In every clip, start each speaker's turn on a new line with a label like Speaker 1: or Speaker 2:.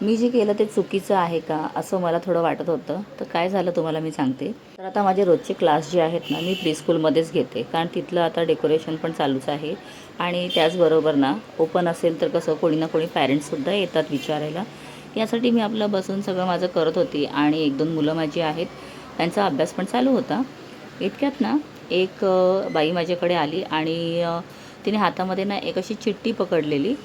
Speaker 1: मी जे केलं ते चुकीचं आहे का असं मला थोडं वाटत होतं. तर काय झालं तुम्हाला मी सांगते. तर आता माझे रोजचे क्लास जे आहेत ना, मी प्रीस्कूलमध्येच घेते. कारण तिथलं आता डेकोरेशन पण चालूच आहे आणि त्याचबरोबर ना ओपन असेल तर कसं कोणी ना कोणी पॅरेंट्ससुद्धा येतात विचारायला. यासाठी मी आपलं बसून सगळं माझं करत होती आणि 1-2 मुलं माझी आहेत, त्यांचा अभ्यास पण चालू होता. इतक्यात ना एक बाई माझ्याकडे आली आणि तिने हातामध्ये ना एक अशी चिठ्ठी पकडलेली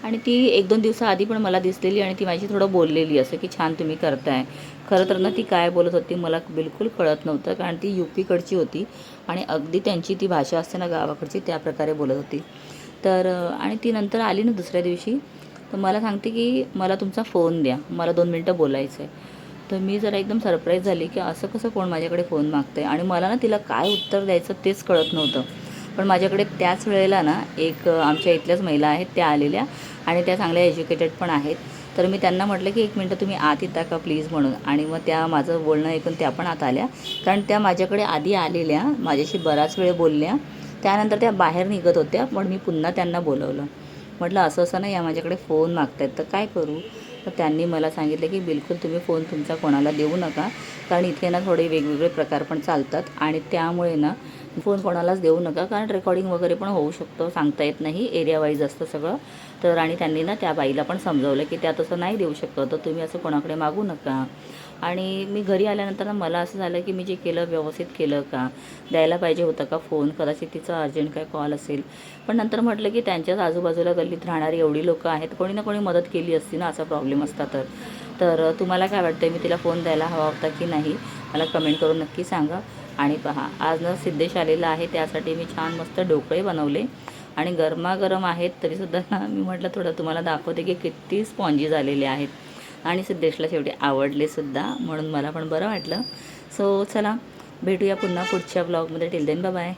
Speaker 1: आणि ती 1-2 दिवसाआधी पण मला दिसलेली आणि ती माझी थोडं बोललेली असं की छान तुम्ही करताय. खरं तर ना ती काय बोलत होती मला बिलकुल कळत नव्हतं कारण ती यूपीकडची होती आणि अगदी त्यांची ती भाषा असते ना गावाकडची त्या प्रकारे बोलत होती. तर आणि ती नंतर आली ना दुसऱ्या दिवशी, तर मला सांगते की मला तुमचा फोन द्या, मला 2 मिनटं बोलायचं आहे. तर मी जरा एकदम सरप्राईज झाली की असं कसं कोण माझ्याकडे फोन मागतंय आणि मला ना तिला काय उत्तर द्यायचं तेच कळत नव्हतं. पण माझ्याकडे त्याच वेळेला ना एक आमच्या इथल्याच महिला आहेत त्या आलेल्या आणि त्या चांगल्या एज्युकेटेड पण आहेत. तर मी त्यांना म्हटलं की 1 मिनटं तुम्ही आत येता का प्लीज म्हणून आणि मग त्या माझं बोलणं ऐकून त्या पण आत आल्या. कारण त्या माझ्याकडे आधी आलेल्या, माझ्याशी बराच वेळ बोलल्या. त्यानंतर त्या बाहेर निघत होत्या, पण मी पुन्हा त्यांना बोलवलं. म्हटलं असं असं नाही या माझ्याकडे फोन मागतायत तर काय करू. तर त्यांनी मला सांगितलं की बिलकुल तुम्ही फोन तुमचा कोणाला देऊ नका कारण इथे ना थोडे वेगवेगळे प्रकार पण चालतात आणि त्यामुळे ना फोन कोणालाच देऊ नका कारण रेकॉर्डिंग वगैरे पण होऊ शकतं, सांगता येत नाही, एरिया वाईज असतं सगळं. तर आणि त्यांनी ना त्या बाईला पण समजावलं की त्या तसं नाही देऊ शकत, तर तुम्ही असं कोणाकडे मागू नका. आणि मी घरी आल्यानंतर ना मला असं झालं की मी जे केलं व्यवस्थित केलं का, द्यायला पाहिजे होतं का फोन, कदाचित तिचा अर्जंट काय कॉल असेल. पण नंतर म्हटलं की त्यांच्याच आजूबाजूला गल्लीत राहणारी एवढी लोकं आहेत, कोणी ना कोणी मदत केली असती ना असा प्रॉब्लेम असता तर. तर तुम्हाला काय वाटतं मी तिला फोन द्यायला हवा होता की नाही, मला कमेंट करून नक्की सांगा. आणि पहा आज ना सिद्धेश आलेला आहे त्यासाठी मी छान मस्त ढोकळे बनवले आणि गरमागरम आहेत तरीसुद्धा ना मी म्हटलं थोडं तुम्हाला दाखवते की किती स्पॉन्जी झालेले आहेत आणि सिद्धेशला शेवटी आवडलेसुद्धा म्हणून मला पण बरं वाटलं. सो चला भेटूया पुन्हा पुढच्या ब्लॉगमध्ये. Till then bye bye.